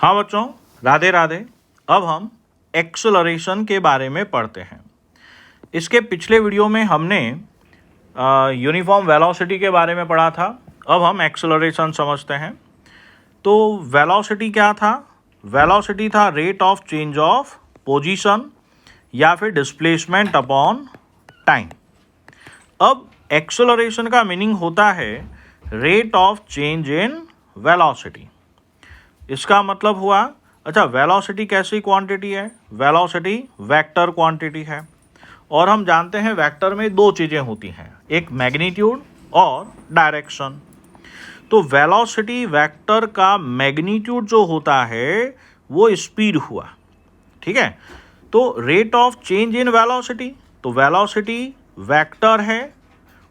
हाँ बच्चों, राधे राधे। अब हम एक्सेलरेशन के बारे में पढ़ते हैं। इसके पिछले वीडियो में हमने यूनिफॉर्म वेलोसिटी के बारे में पढ़ा था। अब हम एक्सेलरेशन समझते हैं। तो वेलोसिटी क्या था? वेलोसिटी था rate of change of position या फिर डिस्प्लेसमेंट अपॉन टाइम। अब एक्सेलरेशन का मीनिंग होता है rate of change in velocity. इसका मतलब हुआ, अच्छा वेलोसिटी कैसी क्वांटिटी है? वेलोसिटी वेक्टर क्वांटिटी है और हम जानते हैं वेक्टर में दो चीज़ें होती हैं, एक मैग्नीट्यूड और डायरेक्शन। तो वेलोसिटी वेक्टर का मैग्नीट्यूड जो होता है वो स्पीड हुआ, ठीक है। तो rate of change in velocity, तो वेलोसिटी वेक्टर है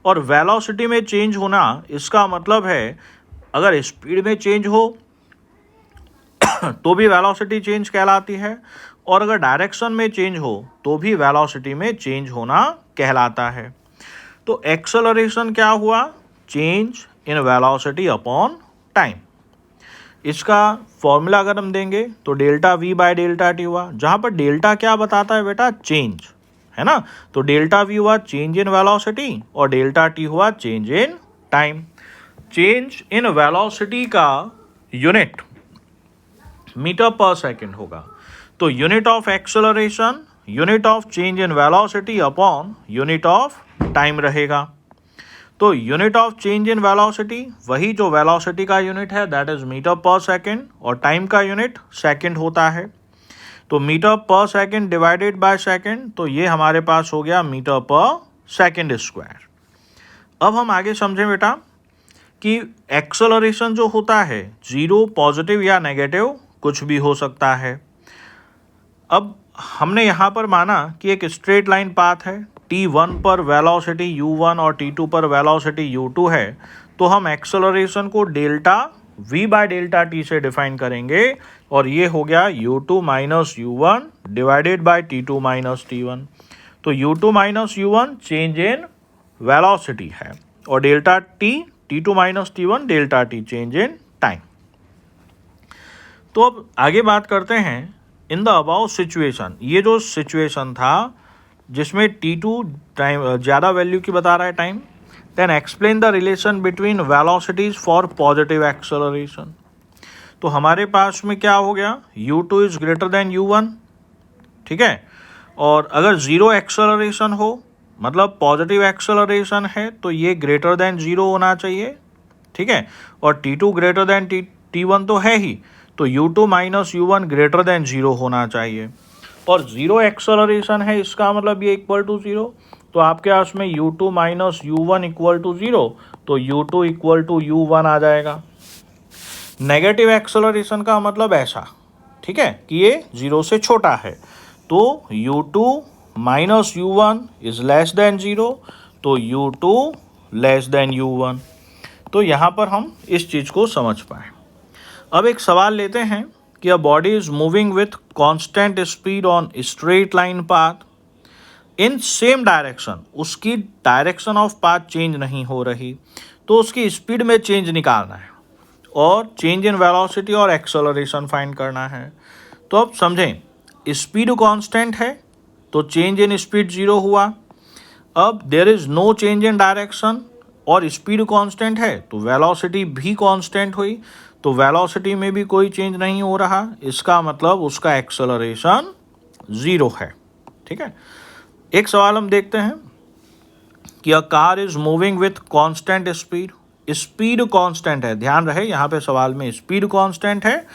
और वेलोसिटी में चेंज होना इसका मतलब है अगर स्पीड में चेंज हो तो भी वेलोसिटी चेंज कहलाती है और अगर डायरेक्शन में चेंज हो तो भी वेलोसिटी में चेंज होना कहलाता है। तो एक्सेलरेशन क्या हुआ? Change in velocity upon time. इसका फॉर्मूला अगर हम देंगे तो delta we by delta T हुआ, जहाँ पर डेल्टा क्या बताता है बेटा? चेंज, है ना। तो डेल्टा वी हुआ चेंज इन वेलोसिटी और डेल्टा टी हुआ change in time. Change in velocity का यूनिट मीटर पर सेकेंड होगा। तो unit of acceleration unit of change in velocity upon unit of time रहेगा। तो unit of change in velocity वही जो velocity का यूनिट है, that is metre per second, और टाइम का यूनिट सेकेंड होता है। तो metre per second divided by second, तो ये हमारे पास हो गया मीटर पर सेकेंड स्क्वायर। अब हम आगे समझें बेटा कि एक्सेलरेशन जो होता है जीरो, पॉजिटिव या नेगेटिव कुछ भी हो सकता है। अब हमने यहाँ पर माना कि एक स्ट्रेट लाइन पाथ है, t1 पर वेलोसिटी u1 और t2 पर वेलोसिटी u2 है, तो हम एक्सेलरेशन को delta v by delta t से डिफाइन करेंगे और ये हो गया u2 minus u1 divided by t2 minus t1। तो u2 minus u1 change in velocity है और delta t t2 minus t1 delta t change in time. तो अब आगे बात करते हैं इन द अबाउ सिचुएशन। ये जो सिचुएशन था जिसमें T2 टाइम ज़्यादा वैल्यू की बता रहा है time, then explain the relation between velocities for positive acceleration. तो हमारे पास में क्या हो गया? U2 is greater than U1, ठीक है। और अगर ज़ीरो एक्सेलरेशन हो, मतलब पॉजिटिव एक्सेलरेशन है, तो ये ग्रेटर देन ज़ीरो होना चाहिए, ठीक है। और T2 ग्रेटर देन T1 तो है ही, तो U2 minus U1 greater than zero होना चाहिए। और ज़ीरो एक्सेलरेशन है, इसका मतलब ये इक्वल टू ज़ीरो, तो आपके पास में U2 minus U1 equal to zero, तो U2 इक्वल टू U1 आ जाएगा। नेगेटिव एक्सेलरेशन का मतलब ऐसा, ठीक है, कि ये ज़ीरो से छोटा है, तो U2 minus U1 is less than zero, तो U2 लेस देन U1। तो यहाँ पर हम इस चीज़ को समझ पाए। अब एक सवाल लेते हैं कि a body is moving with constant speed on straight line path in same direction, उसकी डायरेक्शन ऑफ पाथ चेंज नहीं हो रही, तो उसकी स्पीड में चेंज निकालना है और चेंज इन वेलोसिटी और एक्सेलरेशन फाइंड करना है। तो अब समझें, स्पीड कांस्टेंट है तो चेंज इन स्पीड जीरो हुआ। अब there is no change in direction और स्पीड कांस्टेंट है तो वेलोसिटी भी कांस्टेंट हुई, तो वेलोसिटी में भी कोई चेंज नहीं हो रहा, इसका मतलब उसका एक्सेलरेशन ज़ीरो है, ठीक है। एक सवाल हम देखते हैं कि a car is moving with constant speed, speed constant है, ध्यान रहे यहाँ पे सवाल में स्पीड कांस्टेंट है,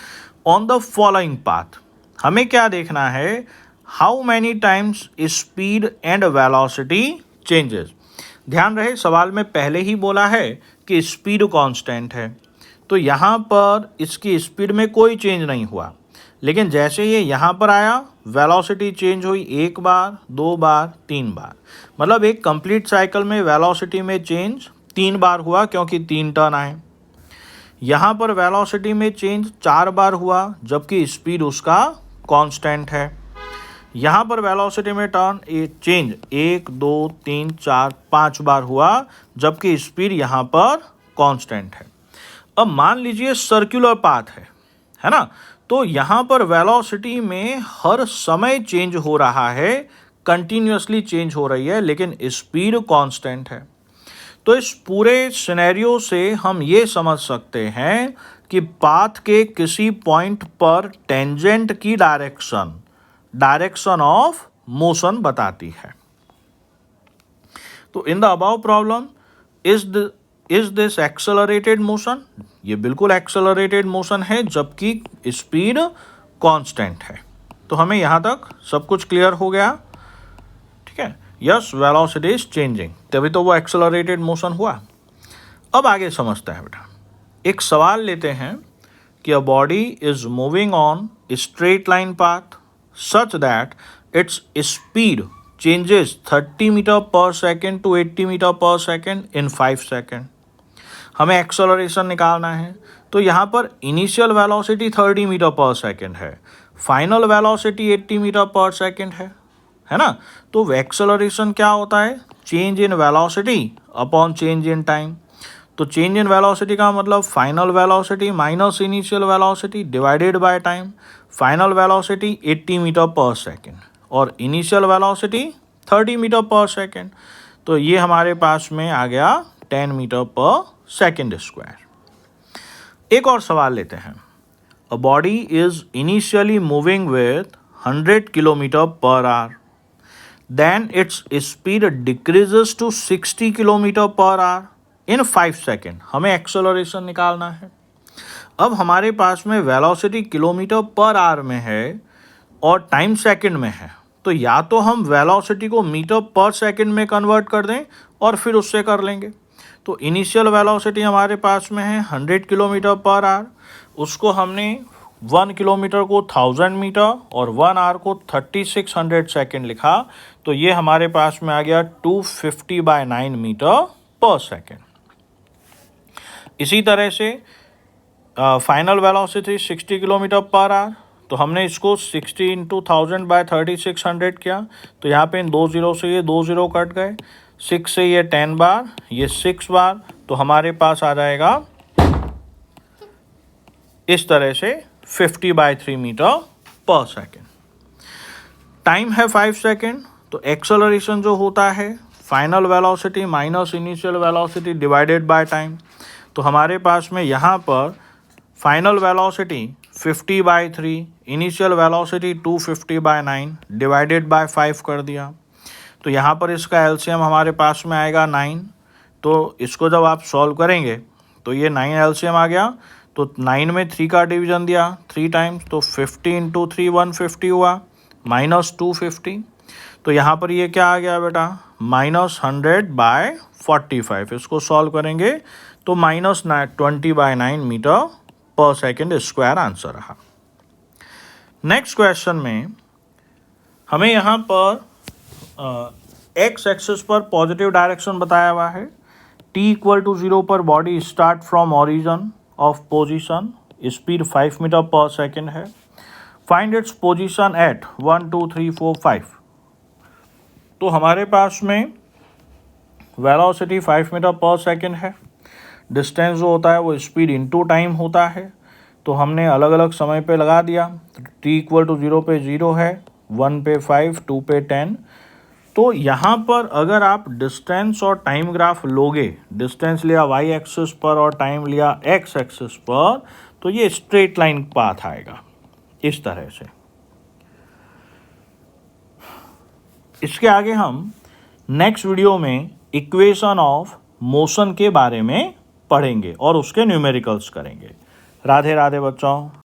ऑन द फॉलोइंग पाथ। हमें क्या देखना है? How many times speed and velocity changes. ध्यान रहे सवाल में पहले ही बोला है कि स्पीड कांस्टेंट है, तो यहाँ पर इसकी स्पीड में कोई चेंज नहीं हुआ, लेकिन जैसे ये यहाँ पर आया वेलोसिटी चेंज हुई, एक बार, दो बार, तीन बार, मतलब एक कंप्लीट साइकिल में वेलोसिटी में चेंज तीन बार हुआ क्योंकि तीन टर्न आए। यहाँ पर वेलोसिटी में चेंज चार बार हुआ जबकि स्पीड उसका कांस्टेंट है। यहाँ पर वेलोसिटी में टर्न चेंज एक, दो, तीन, चार, पाँच बार हुआ जबकि स्पीड यहाँ पर कांस्टेंट है। अब मान लीजिए सर्कुलर पाथ है ना, तो यहाँ पर वेलोसिटी में हर समय चेंज हो रहा है, कंटिन्यूसली चेंज हो रही है, लेकिन स्पीड कांस्टेंट है। तो इस पूरे सिनेरियो से हम ये समझ सकते हैं कि पाथ के किसी पॉइंट पर टेंजेंट की डायरेक्शन ऑफ मोशन बताती है। तो in the above problem is this accelerated motion? ये बिल्कुल एक्सेलरेटेड मोशन है, जबकि स्पीड कांस्टेंट है। तो हमें यहाँ तक सब कुछ क्लियर हो गया, ठीक है। यस, वेलोसिटी इज चेंजिंग, तभी तो वो एक्सेलरेटेड मोशन हुआ। अब आगे समझते हैं बेटा। एक सवाल लेते हैं कि a body is moving on straight line path such that its speed changes 30 metre per second to 80 metre per second in 5 second. हमें एक्सेलरेशन निकालना है, तो यहाँ पर initial velocity 30 metre per second है, final velocity 80 metre per second है ना। तो एक्सेलरेशन क्या होता है? Change in velocity upon change in time. तो चेंज इन वेलोसिटी का मतलब final velocity minus initial velocity divided by time. Final velocity 80 metre per second और initial velocity 30 metre per second. तो ये हमारे पास में आ गया 10 मीटर पर सेकेंड स्क्वायर। एक और सवाल लेते हैं। A body is initially moving with 100 kilometre per hour, then its speed decreases to 60 kilometre per hour in 5 second. हमें एक्सेलरेशन निकालना है। अब हमारे पास में वेलोसिटी किलोमीटर पर आवर में है और टाइम सेकंड में है, तो या तो हम वेलोसिटी को मीटर पर सेकंड में कन्वर्ट कर दें और फिर उससे कर लेंगे। तो इनिशियल वेलोसिटी हमारे पास में है 100 किलोमीटर पर आवर, उसको हमने 1 किलोमीटर को 1000 मीटर और 1 आवर को 3600 सेकेंड लिखा। तो ये हमारे पास में आ गया 250/9 मीटर पर सेकेंड। इसी तरह से final velocity 60 kilometre per our, तो हमने इसको 60 इंटू 1000/3600 किया। तो यहाँ पे इन 2 जीरो से ये 2 जीरो कट गए, 6 से ये 10 बार, ये 6 बार, तो हमारे पास आ जाएगा इस तरह से 50/3 मीटर पर सेकेंड। टाइम है 5 सेकेंड। तो एक्सेलरेशन जो होता है final velocity minus initial velocity divided by time. तो हमारे पास में यहाँ पर final velocity 50/3, initial velocity 250/9 divided by 5 कर दिया। तो यहाँ पर इसका एलसीएम हमारे पास में आएगा 9। तो इसको जब आप सॉल्व करेंगे तो ये 9 एलसीएम आ गया। तो 9 में 3 का डिवीजन दिया 3 टाइम्स, तो 50 इंटू 3 150 हुआ, माइनस 250। तो यहाँ पर ये क्या आ गया बेटा? -100/45। इसको सॉल्व करेंगे तो -20/9 metre per second square answer रहा। नेक्स्ट क्वेश्चन में हमें यहाँ पर एक्स एक्सिस पर पॉजिटिव डायरेक्शन बताया हुआ है। t=0 पर body start from origin of position, speed 5 metre per second है। Find its position at 1 2 3 4 5। तो हमारे पास में वेलोसिटी 5 मीटर पर सेकेंड है, डिस्टेंस जो होता है वो स्पीड इनटू टाइम होता है। तो हमने अलग अलग समय पे लगा दिया। t=0 पे 0 है, 1 पे 5, 2 पे 10। तो यहाँ पर अगर आप डिस्टेंस और टाइम ग्राफ लोगे, डिस्टेंस लिया y एक्सिस पर और टाइम लिया x एक्सिस पर, तो ये स्ट्रेट लाइन पाथ आएगा इस तरह से। इसके आगे हम नेक्स्ट वीडियो में इक्वेशन ऑफ मोशन के बारे में पढ़ेंगे और उसके न्यूमेरिकल्स करेंगे। राधे राधे बच्चों।